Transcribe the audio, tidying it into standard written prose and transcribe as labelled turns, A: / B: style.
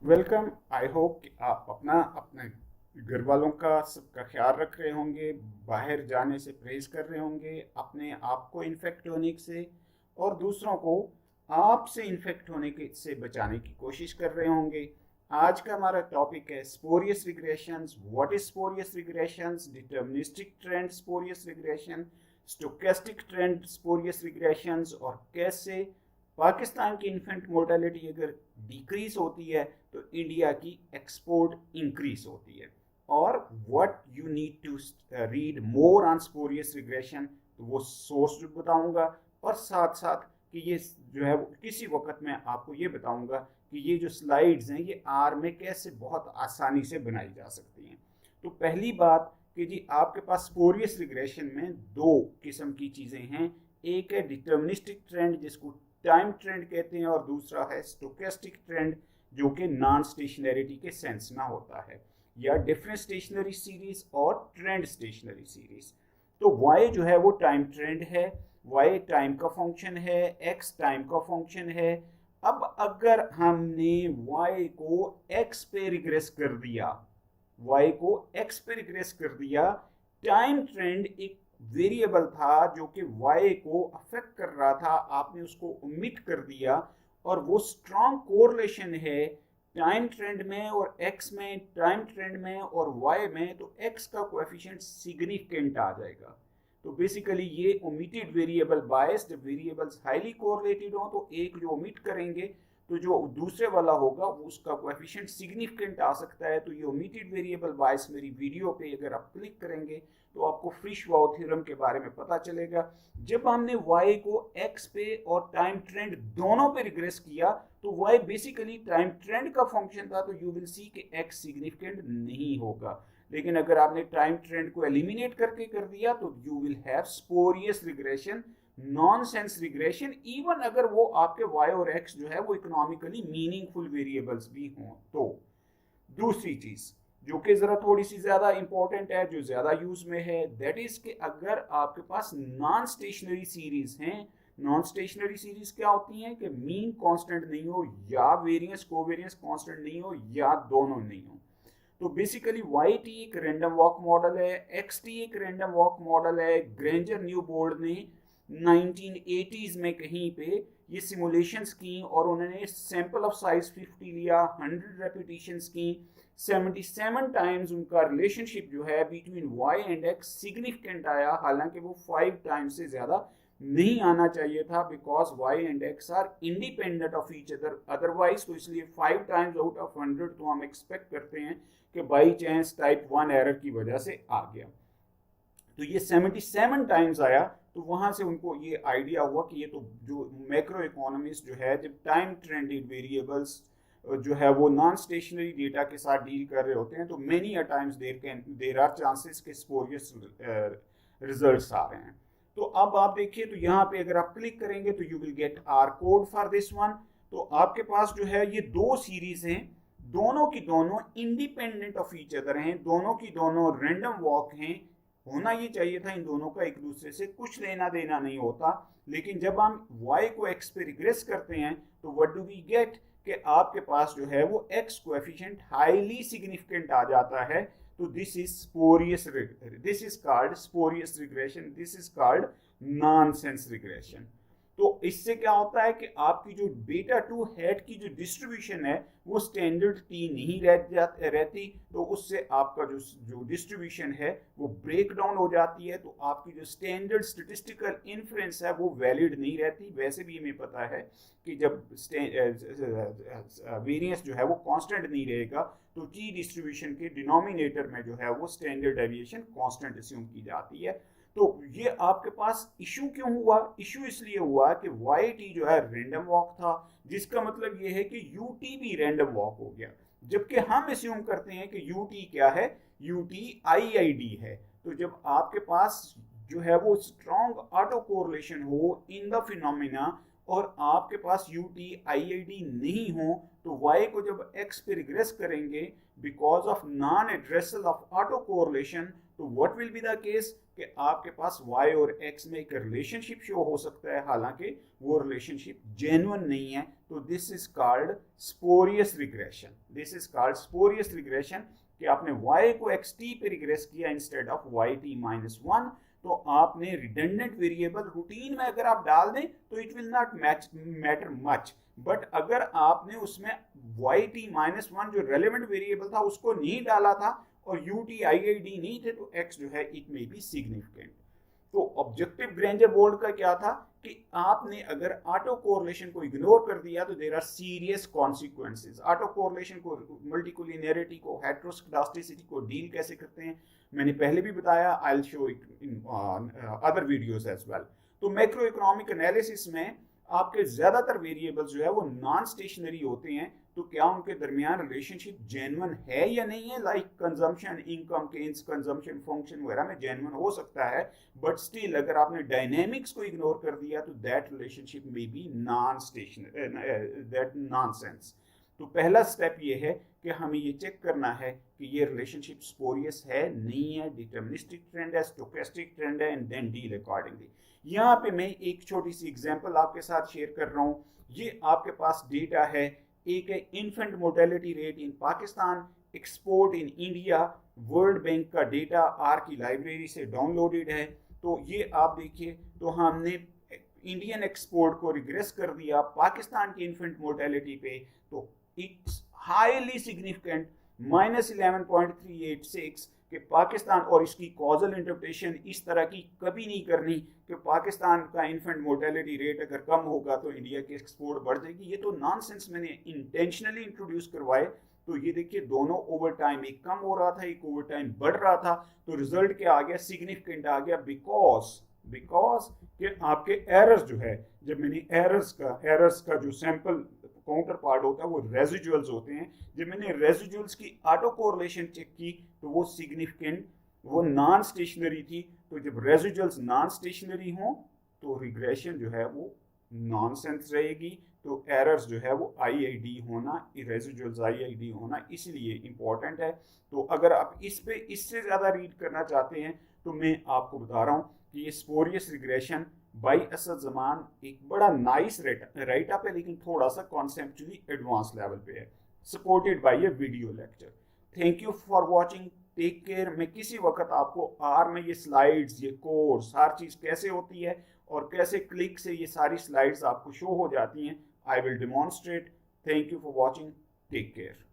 A: Welcome. I hope कि आप अपने घर वालों का सबका ख्याल रख रहे होंगे, बाहर जाने से परहेज कर रहे होंगे, अपने आप को इन्फेक्ट होने से और दूसरों को आपसे इन्फेक्ट होने से बचाने की कोशिश कर रहे होंगे। आज का हमारा टॉपिक है spurious regressions. What is spurious regressions, deterministic trend spurious regression, stochastic trend spurious regressions, और कैसे पाकिस्तान की इन्फेंट मोर्टेलिटी अगर डिक्रीज होती है तो इंडिया की एक्सपोर्ट इंक्रीज होती है। और what you need to read more on spurious regression, तो वो सोर्स बताऊंगा। और साथ साथ कि ये जो है वो किसी वक्त मैं आपको ये बताऊंगा कि ये जो स्लाइड्स हैं ये आर में कैसे बहुत आसानी से बनाई जा सकती हैं। तो पहली बात कि जी आपके पास स्पोरियस रिग्रेशन में दो किस्म की चीज़ें हैं। एक है डिटर्मिनिस्टिक ट्रेंड जिसको टाइम ट्रेंड कहते हैं, और दूसरा है स्टोकेस्टिक ट्रेंड जो कि नॉन स्टेशनरिटी के सेंस में होता है, या डिफरेंट स्टेशनरी सीरीज और ट्रेंड स्टेशनरी सीरीज। तो y जो है वो टाइम ट्रेंड है, y टाइम का फंक्शन है, x टाइम का फंक्शन है। अब अगर हमने y को x पे रिग्रेस कर दिया, y को x पे रिग्रेस कर दिया, टाइम ट्रेंड एक वेरिएबल था जो कि y को अफेक्ट कर रहा था, आपने उसको ओमिट कर दिया, और वो स्ट्रॉन्ग कोरिलेशन है टाइम ट्रेंड में और x में, टाइम ट्रेंड में और y में, तो x का कोएफिशिएंट सिग्निफिकेंट आ जाएगा। तो बेसिकली ये omitted variable biased, variables highly correlated हो तो एक जो ओमिट करेंगे तो जो दूसरे वाला होगा वो उसका कोएफिशिएंट सिग्निफिकेंट आ सकता है। तो ये ओमिटेड वेरिएबल बायस मेरी वीडियो पे अगर आप क्लिक करेंगे तो आपको फ्रिश-वाउ थ्योरम के बारे में पता चलेगा। जब हमने y को x पे और टाइम ट्रेंड दोनों पे रिग्रेस किया तो y बेसिकली टाइम ट्रेंड का फंक्शन था, तो यू विल सी कि x सिग्निफिकेंट नहीं होगा। लेकिन अगर आपने टाइम ट्रेंड को एलिमिनेट करके कर दिया तो you will have spurious regression, nonsense regression, even अगर वो आपके y और x जो है वो इकोनॉमिकली मीनिंगफुल वेरिएबल्स भी हों। तो दूसरी चीज जो कि जरा थोड़ी सी ज्यादा इंपॉर्टेंट है, जो ज्यादा यूज में है, दैट इज कि अगर आपके पास नॉन स्टेशनरी सीरीज हैं, नॉन स्टेशनरी सीरीज क्या होती हैं कि मीन कांस्टेंट नहीं हो या वेरिएंस कोवेरिएंस कांस्टेंट नहीं हो या दोनों नहीं हो। तो बेसिकली वाई टी एक रैंडम वॉक मॉडल है, एक्स टी एक रैंडम वॉक मॉडल है। ग्रेंजर न्यू बोर्ड ने 1980s में कहीं पे ये सिमुलेशंस की और उन्होंने सैंपल ऑफ साइज 50 लिया, 100 रेपिटेशंस की, 77 टाइम्स उनका रिलेशनशिप जो है between y and x significant आया। हालांकि वो 5 टाइम्स से ज्यादा नहीं आना चाहिए था, because y and x are independent of each other otherwise. तो इसलिए 5 टाइम्स आउट ऑफ 100 तो हम एक्सपेक्ट करते हैं कि बाई चांस टाइप 1 एरर की वजह से आ गया। तो ये 77 टाइम्स आया, तो वहां से उनको ये आइडिया हुआ कि ये तो जो मैक्रो इकोनॉमिस्ट जो है जब टाइम ट्रेंडेड वेरिएबल्स जो है वो नॉन स्टेशनरी डेटा के साथ डील कर रहे होते हैं तो many a times there are chances के स्पोरियस रिजल्ट्स आ रहे हैं। तो अब आप देखिए, तो यहाँ पे अगर आप क्लिक करेंगे तो you will get R code for this one. तो आपके पास जो है ये दो सीरीज हैं, दोनों की दोनों इंडिपेंडेंट ऑफ ईच अदर हैं, दोनों की दोनों रैंडम वॉक हैं। होना ये चाहिए था इन दोनों का एक दूसरे से कुछ लेना देना नहीं होता। लेकिन जब हम y को x पे रिग्रेस करते हैं तो व्हाट डू वी गेट कि आपके पास जो है वो x कोएफिशिएंट हाईली सिग्निफिकेंट आ जाता है। तो this is spurious, this is called spurious regression, this is called nonsense regression. तो इससे क्या होता है कि आपकी जो बीटा टू हेड की जो डिस्ट्रीब्यूशन है वो स्टैंडर्ड टी नहीं रहती, तो उससे आपका जो डिस्ट्रीब्यूशन है वो ब्रेक डाउन हो जाती है। तो आपकी जो स्टैंडर्ड स्टेटिस्टिकल इन्फ्रेंस है वो वैलिड नहीं रहती। वैसे भी हमें पता है कि जब वेरिएंस जो है वो कांस्टेंट नहीं रहेगा तो टी डिस्ट्रीब्यूशन के डिनोमिनेटर में जो है वो स्टैंडर्ड डेविएशन कांस्टेंट अस्यूम की जाती है। तो ये आपके पास इशू क्यों हुआ? इशू इसलिए हुआ कि वाई टी जो है रैंडम वॉक था, जिसका मतलब ये है कि यू टी भी रैंडम वॉक हो गया। जबकि हम अस्यूम करते हैं कि यू टी क्या है, you T I I D है। तो जब आपके पास जो है वो स्ट्रॉन्ग ऑटो कोरिलेशन हो इन द फिनोमिना और आपके पास U T I I D नहीं हो तो y को जब x पे रिग्रेस करेंगे because of non addressal of auto correlation तो what will be the case कि आपके पास y और x में एक रिलेशनशिप शो हो सकता है, हालांकि वो रिलेशनशिप जेन्युइन नहीं है। तो this is called spurious regression. This is called spurious regression कि आपने y को xt पे रिग्रेस किया इंस्टेड ऑफ yt-1, तो आपने रिडंडेंट वेरिएबल रूटीन में अगर आप डाल दें तो it will not matter much, but अगर आपने उसमें yt-1 जो रेलेवेंट वेरिएबल था उसको नहीं डाला था और UTIID नहीं थे, तो x जो है इट मे बी सिग्निफिकेंट। तो ऑब्जेक्टिव ग्रेंजर बोल्ड का क्या था कि आपने अगर ऑटो कोरिलेशन को इग्नोर कर दिया तो there are serious consequences. Autocorrelation को, मल्टीकोलिनियरिटी को, हेटेरोस्केडास्टिसिटी को डील कैसे करते हैं मैंने पहले भी बताया, I will show it in other videos as well. तो मैक्रो इकोनॉमिक एनालिसिस में आपके ज्यादातर वेरिएबल्स जो है वो नॉन स्टेशनरी होते हैं, तो क्या उनके दरमियान रिलेशनशिप जेन्युइन है या नहीं है, like consumption, income, Keynes consumption function वगैरह में जेन्युइन हो सकता है, बट स्टिल अगर आपने डायनेमिक्स को इग्नोर कर दिया तो that relationship may be non stationary, that nonsense. तो पहला स्टेप ये है कि हमें ये चेक करना है कि ये रिलेशनशिप स्पोरियस है, नहीं है, डिटर्मिनिस्टिक ट्रेंड है, स्टोकेस्टिक ट्रेंड है, एंड देन डील अकॉर्डिंगली। यहाँ पे मैं एक छोटी सी एग्जांपल आपके साथ शेयर कर रहा हूँ। ये आपके पास डेटा है, एक है infant mortality rate in Pakistan, export in India, world bank का डेटा आर की लाइब्रेरी से डाउनलोडेड है। तो ये आप देखिए, तो हमने इंडियन एक्सपोर्ट को रिग्रेस कर दिया पाकिस्तान की इन्फेंट मोर्टेलिटी पे, तो इट्स हाईली सिग्निफिकेंट -11.386 कि पाकिस्तान, और इसकी कॉजल इंटरप्रिटेशन इस तरह की कभी नहीं करनी कि पाकिस्तान का इन्फेंट मोर्टेलिटी रेट अगर कम होगा तो इंडिया की एक्सपोर्ट बढ़ जाएगी। ये तो नॉनसेंस मैंने इंटेंशनली इंट्रोड्यूस करवाए। तो ये देखिए दोनों ओवर टाइम, एक कम हो रहा था, एक ओवर टाइम बढ़ रहा था, तो रिजल्ट क्या आ गया, सिग्निफिकेंट आ गया, बिकॉज कि आपके एरर्स जो है, जब मैंने एरर्स का जो सैंपल काउंटर पार्ट होता है वो रेजिडुअल्स होते हैं, जब मैंने रेजिडुअल्स की ऑटो कोरिलेशन चेक की तो वो सिग्निफिकेंट, वो नॉन स्टेशनरी थी। तो जब रेजिडुअल्स नॉन स्टेशनरी हों तो रिग्रेशन जो है वो नॉनसेंस रहेगी। तो एरर्स जो है वो IID होना, रेजिडुअल्स IID होना इसलिए इम्पोर्टेंट है। तो अगर आप इस पे इससे ज़्यादा रीड करना चाहते हैं तो मैं आपको बता रहा हूँ कि ये स्पोरियस रिग्रेशन बाई असद ज़मान एक बड़ा नाइस राइट अप है, लेकिन थोड़ा सा कॉन्सेप्चुअली एडवांस लेवल पे है, supported by a video lecture. Thank you for watching, take care. मैं किसी वक्त आपको आर में ये स्लाइड्स, ये कोर्स, हर चीज़ कैसे होती है और कैसे क्लिक से ये सारी स्लाइड्स आपको शो हो जाती हैं, I will demonstrate. Thank you for watching, take care.